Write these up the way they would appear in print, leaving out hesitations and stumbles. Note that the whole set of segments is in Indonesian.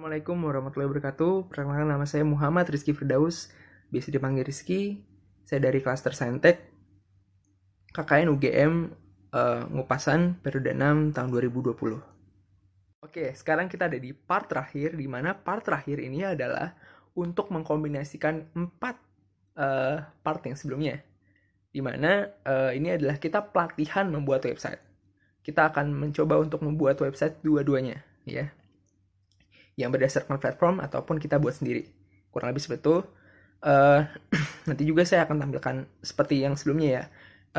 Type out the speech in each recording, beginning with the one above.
Assalamualaikum warahmatullahi wabarakatuh. Perkenalkan, nama saya Muhammad Rizky Firdaus, biasa dipanggil Rizky. Saya dari Klaster Saintek, KKN UGM Ngupasan, periode 6 tahun 2020. Oke, sekarang kita ada di part terakhir, di mana part terakhir ini adalah untuk mengkombinasikan 4 part yang sebelumnya. Di mana ini adalah kita pelatihan membuat website. Kita akan mencoba untuk membuat website dua-duanya, ya, yang berdasarkan platform ataupun kita buat sendiri. Kurang lebih seperti itu. Nanti juga saya akan tampilkan seperti yang sebelumnya ya.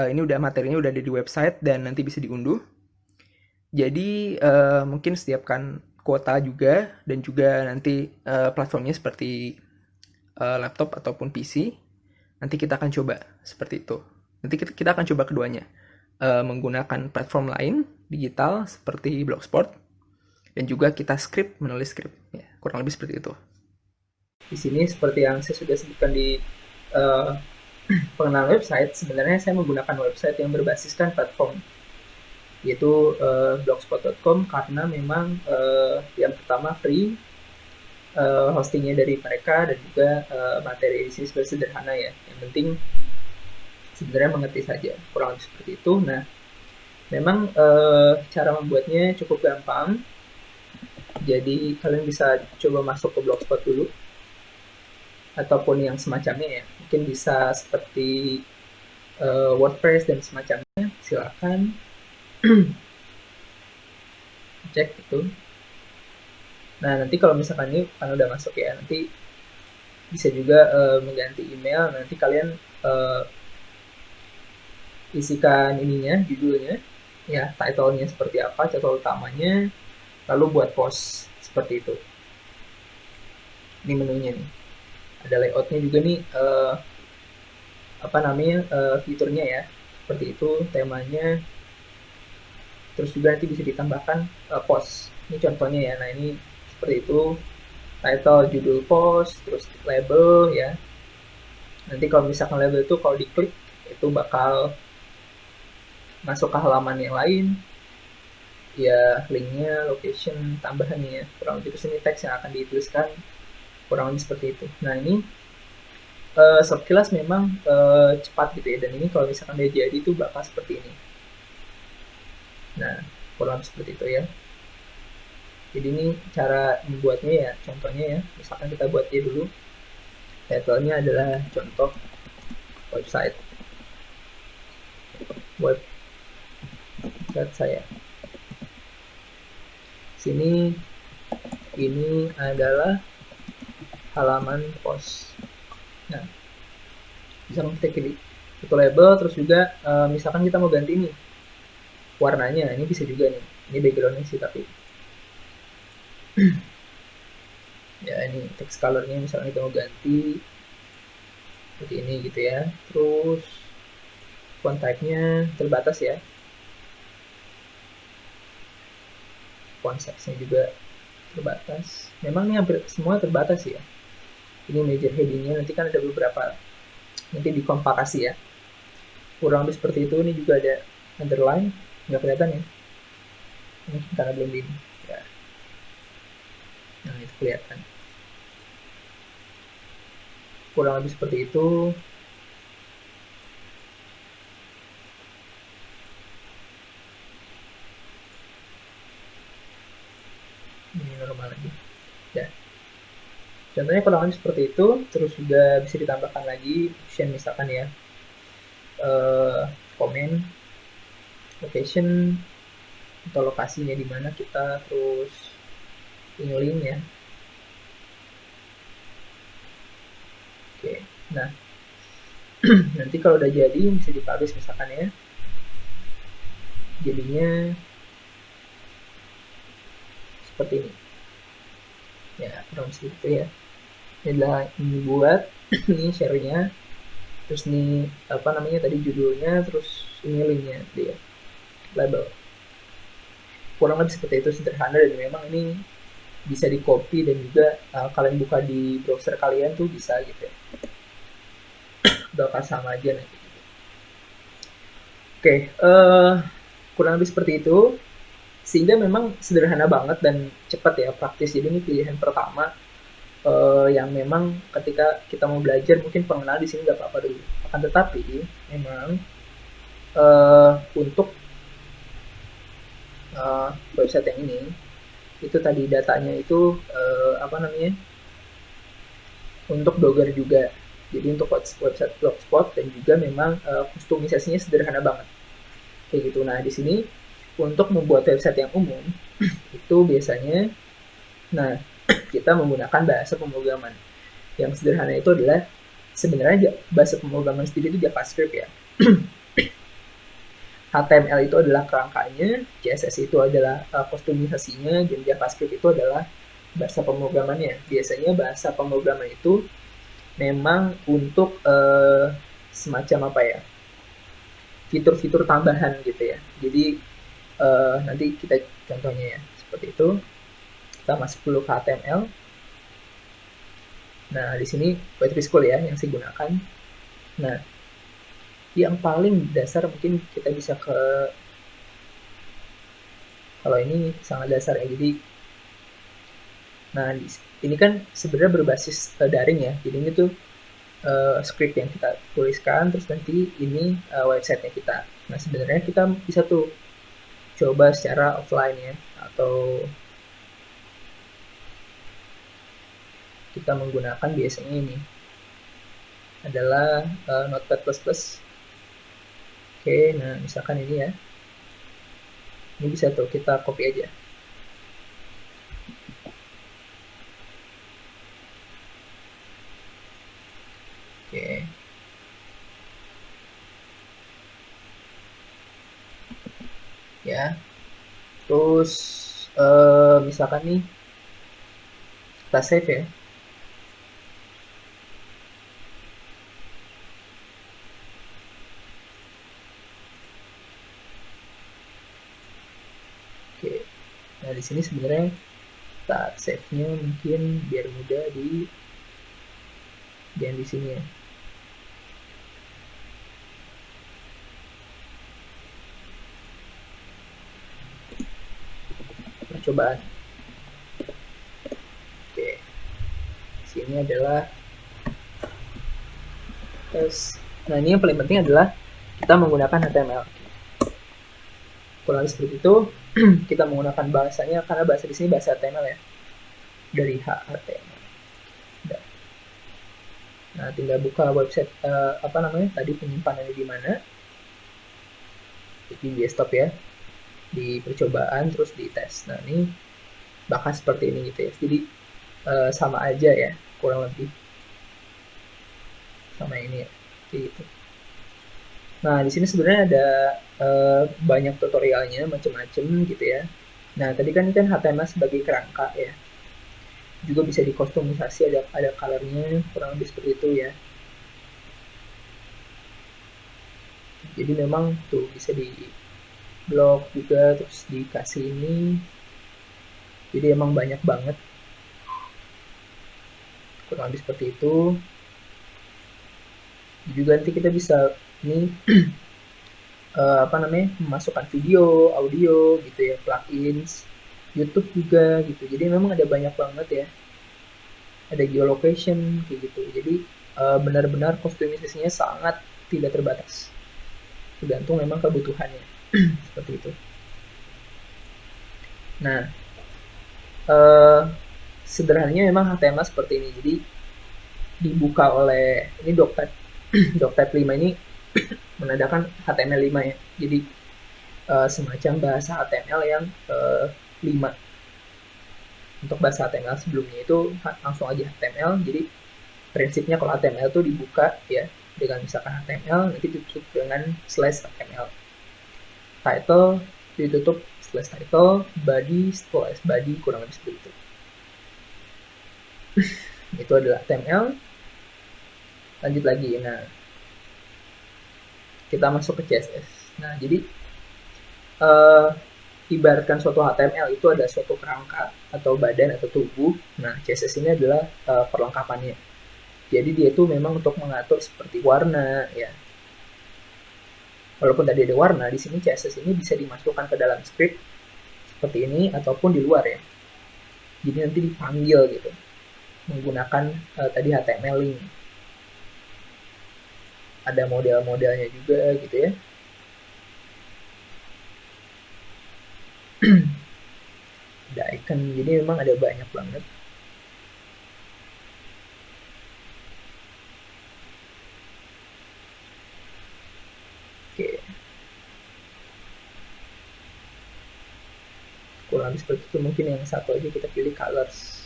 Ini udah materinya udah ada di website dan nanti bisa diunduh. Jadi mungkin setiapkan kuota juga, dan juga nanti platformnya seperti laptop ataupun PC. Nanti kita akan coba seperti itu. Nanti kita akan coba keduanya. Menggunakan platform lain digital seperti Blogspot, dan juga kita menulis skrip, ya, kurang lebih seperti itu. Di sini seperti yang saya sudah sebutkan di pengenalan website, sebenarnya saya menggunakan website yang berbasiskan platform, yaitu blogspot.com, karena memang yang pertama free, hostingnya dari mereka, dan juga materi di sini sederhana ya. Yang penting sebenarnya mengerti saja, kurang lebih seperti itu. Nah, memang cara membuatnya cukup gampang. Jadi kalian bisa coba masuk ke Blogspot dulu, ataupun yang semacamnya ya. Mungkin bisa seperti WordPress dan semacamnya. Silakan cek itu. Nah, nanti kalau misalkan ini kan udah masuk ya, nanti bisa juga mengganti email. Nanti kalian isikan ininya, judulnya, ya, title-nya seperti apa, title utamanya, lalu buat post seperti itu. Ini menunya nih, ada layoutnya juga nih, fiturnya ya, seperti itu, temanya. Terus juga nanti bisa ditambahkan post. Ini contohnya ya. Nah, ini seperti itu, title, judul post, terus label ya. Nanti kalau misalkan label itu kalau diklik itu bakal masuk ke halaman yang lain ya, linknya, location, tambahannya ya. Kurang lebih itu sini teks yang akan dituliskan, kurang lebih seperti itu. Nah, ini sekilas memang cepat gitu ya, dan ini kalau misalkan dia jadi itu bakal seperti ini. Nah, kurang lebih seperti itu ya. Jadi ini cara membuatnya ya, contohnya ya. Misalkan kita buat dia dulu, title-nya adalah contoh website saya. Sini ini adalah halaman post. Nah, bisa kita klik itu label. Terus juga misalkan kita mau ganti nih warnanya, ini bisa juga nih. Ini backgroundnya sih, tapi ya, ini text colornya misalnya kita mau ganti seperti ini gitu ya. Terus font type-nya terbatas ya, font size-nya juga terbatas. Memang ini hampir semua terbatas ya. Ini major heading-nya, nanti kan ada beberapa, nanti dikompakasi ya, kurang lebih seperti itu. Ini juga ada underline, nggak kelihatan ya, ini karena belum di ya. Nah, itu kelihatan, kurang lebih seperti itu. Ini normal lagi ya, contohnya kurang lebih seperti itu. Terus juga bisa ditambahkan lagi option, misalkan ya, comment, location atau lokasinya di mana kita, terus ini linknya. Oke, nah nanti kalau udah jadi bisa dipublish misalkan ya, jadinya seperti ini ya, kurang segitu ya. Ini adalah ini buat ini share-nya, terus ini apa namanya tadi, judulnya, terus ini linknya dia, label. Kurang lebih seperti itu, sederhana, dan memang ini bisa di copy dan juga kalian buka di browser kalian tuh bisa gitu ya, bakal sama aja nanti. Oke, kurang lebih seperti itu. Sehingga memang sederhana banget dan cepat ya, praktis. Jadi ini pilihan pertama yang memang ketika kita mau belajar mungkin pengenalan di sini nggak apa-apa dulu. Akan tetapi memang untuk website yang ini itu tadi datanya itu apa namanya, untuk blogger juga. Jadi untuk website blogspot, dan juga memang kustomisasinya sederhana banget kayak gitu. Nah di sini untuk membuat website yang umum itu biasanya, nah kita menggunakan bahasa pemrograman yang sederhana. Itu adalah sebenarnya bahasa pemrograman sendiri itu JavaScript ya. HTML itu adalah kerangkanya, CSS itu adalah kostumisasinya, dan JavaScript itu adalah bahasa pemrogramannya. Biasanya bahasa pemrograman itu memang untuk semacam apa ya, fitur-fitur tambahan gitu ya. Jadi nanti kita contohnya ya seperti itu. Kita masuk dulu ke HTML. Nah di sini White School ya yang saya gunakan. Nah yang paling dasar mungkin kita bisa ke, kalau ini sangat dasar ya. Jadi nah ini kan sebenarnya berbasis daring ya. Jadi ini tuh script yang kita tuliskan, terus nanti ini websitenya kita. Nah sebenarnya kita bisa tuh coba secara offline ya, atau kita menggunakan biasanya ini adalah Notepad++. Oke, nah misalkan ini ya, ini bisa tuh kita copy aja. Oke, ya, terus misalkan nih kita save ya. Oke, nah di sini sebenarnya kita save-nya mungkin biar mudah jangan di sini ya. Percobaan. Oke, sini adalah tes. Nah ini yang paling penting adalah kita menggunakan HTML. Kurang lebih seperti itu. Kita menggunakan bahasanya karena bahasa di sini bahasa HTML ya, dari HTML. Nah tinggal buka website apa namanya tadi, penyimpanannya di mana, di desktop ya, di percobaan, terus di tes. Nah ini bakal seperti ini gitu ya. Jadi sama aja ya, kurang lebih sama ini ya, gitu. Nah di sini sebenarnya ada banyak tutorialnya macam-macam gitu ya. Nah tadi kan HTML sebagai kerangka ya, juga bisa dikostumisasi, ada colornya, kurang lebih seperti itu ya. Jadi memang tuh bisa di blok juga, terus dikasih ini. Jadi emang banyak banget, kurang lebih seperti itu. Juga nanti kita bisa ini apa namanya, memasukkan video, audio gitu ya, plugins, YouTube juga gitu. Jadi memang ada banyak banget ya, ada geolocation kayak gitu. Jadi benar-benar kostumisasinya sangat tidak terbatas, tergantung memang kebutuhannya. Seperti itu. Nah sederhananya memang HTML seperti ini. Jadi dibuka oleh ini doctype doctype 5 ini menandakan HTML5 ya. Jadi semacam bahasa HTML yang 5. Untuk bahasa HTML sebelumnya itu langsung aja HTML. Jadi prinsipnya kalau HTML itu dibuka ya dengan misalkan HTML, nanti ditutup dengan /HTML. Title ditutup /title, body /body, kurang lebih seperti itu. Itu adalah HTML. Lanjut lagi. Nah kita masuk ke CSS. Nah jadi ibaratkan suatu HTML itu ada suatu kerangka atau badan atau tubuh. Nah CSS ini adalah perlengkapannya. Jadi dia itu memang untuk mengatur seperti warna ya. Walaupun tadi ada warna, di sini CSS ini bisa dimasukkan ke dalam script seperti ini ataupun di luar ya. Jadi nanti dipanggil gitu menggunakan tadi HTML link. Ada model-modelnya juga gitu ya. Ada icon, jadi memang ada banyak banget. Oke, kurang lebih seperti itu. Mungkin yang satu aja kita pilih colors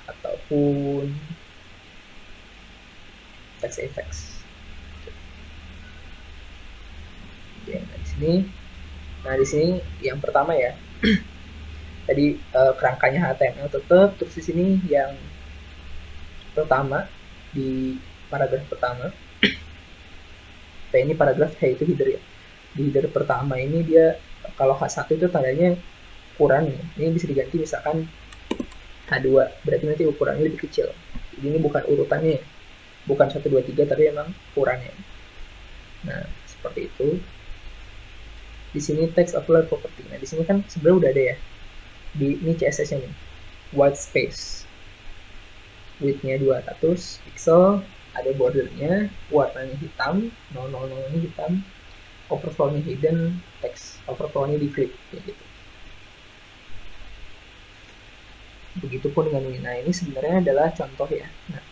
ataupun text effects. Oke, nah di sini yang pertama ya. Tadi kerangkanya HTML tetap, terus di sini yang pertama di paragraf pertama. Ini paragraf itu header ya. Di header pertama ini dia kalau H1 itu tandanya ukuran ya. Ini bisa diganti misalkan H2, berarti nanti ukurannya lebih kecil. Jadi ini bukan urutannya, bukan 1 2 3 tapi memang ukurannya. Nah, seperti itu. Di sini text overlay property. Nah, di sini kan sebenarnya udah ada ya. Ini CSS-nya nih. White space. Width-nya 200 pixel, ada bordernya, warnanya hitam, 000 ini hitam, overflow-nya hidden, text overflow-nya di clip kayak gitu. Begitupun dengan ini. Nah, ini sebenarnya adalah contoh ya. Nah,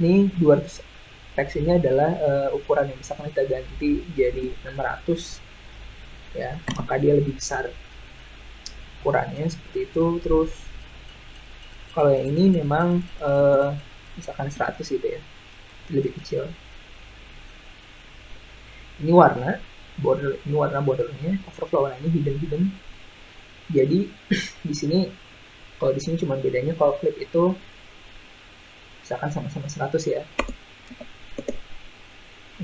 ini 200 text ini adalah ukuran yang misalkan kita ganti jadi 600 ya, maka dia lebih besar ukurannya seperti itu. Terus kalau yang ini memang misalkan 100 gitu ya, lebih kecil. Ini warna border, ini warna bordernya, overflow ini hidden. Jadi di sini kalau di sini cuma bedanya kalau clip itu misalkan sama-sama 100 ya.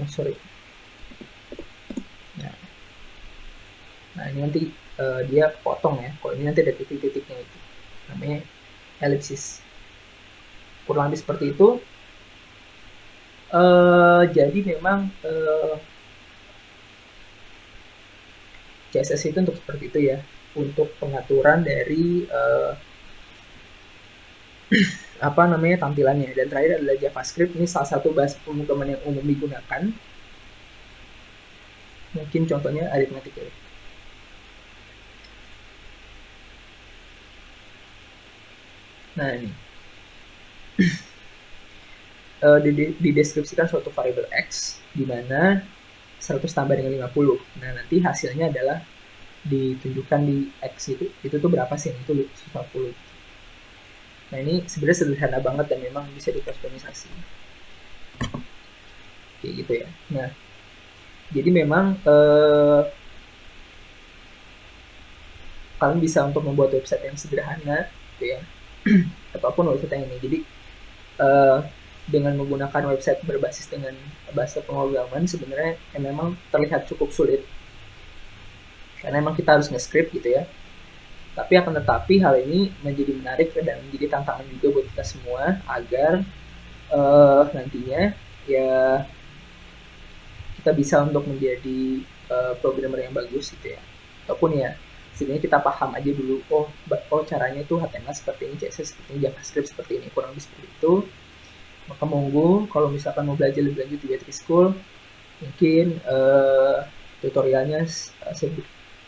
Oh, sorry. Nah ini nanti dia potong ya. Kalau ini nanti ada titik-titiknya itu, namanya ellipsis. Kurang lebih seperti itu. Jadi memang CSS itu untuk seperti itu ya, untuk pengaturan dari apa namanya tampilannya. Dan terakhir adalah JavaScript. Ini salah satu bahasa pemrograman yang umum digunakan. Mungkin contohnya arithmetic ya. Nah ini dideskripsikan suatu variabel X di mana 100 tambah dengan 50. Nah nanti hasilnya adalah ditunjukkan di X itu tuh berapa sih, itu 150. Nah ini sebenarnya sederhana banget dan memang bisa dikustomisasi kayak gitu ya. Nah jadi memang kalian bisa untuk membuat website yang sederhana gitu ya, ataupun website yang ini. Jadi dengan menggunakan website berbasis dengan bahasa pemrograman sebenarnya yang memang terlihat cukup sulit karena memang kita harus nge-script gitu ya. Tapi akan tetapi hal ini menjadi menarik dan menjadi tantangan juga buat kita semua agar nantinya ya kita bisa untuk menjadi programmer yang bagus gitu ya. Ataupun ya sebenarnya kita paham aja dulu, oh caranya itu HTML seperti ini, CSS seperti ini, JavaScript seperti ini, kurang lebih seperti itu. Maka monggo kalau misalkan mau belajar lebih lanjut di Beatrice School, mungkin tutorialnya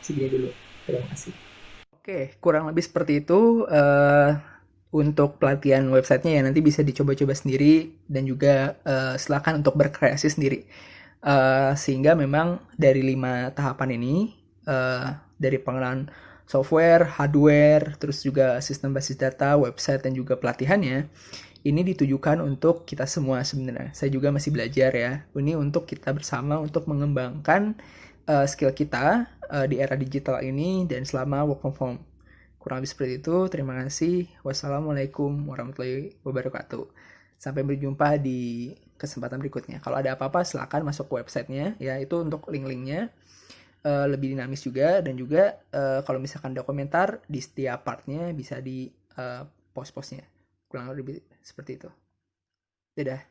segini dulu. Terima kasih. Oke, kurang lebih seperti itu untuk pelatihan websitenya ya, nanti bisa dicoba-coba sendiri dan juga silakan untuk berkreasi sendiri. Sehingga memang dari 5 tahapan ini, dari pengenalan software, hardware, terus juga sistem basis data, website, dan juga pelatihannya, ini ditujukan untuk kita semua sebenarnya. Saya juga masih belajar ya. Ini untuk kita bersama untuk mengembangkan skill kita di era digital ini dan selama work from home. Kurang lebih seperti itu. Terima kasih. Wassalamualaikum warahmatullahi wabarakatuh. Sampai berjumpa di kesempatan berikutnya. Kalau ada apa-apa silakan masuk ke websitenya ya, itu untuk link-linknya lebih dinamis juga. Dan juga kalau misalkan ada komentar di setiap partnya bisa di post-postnya. Kurang lebih seperti itu. Dadah.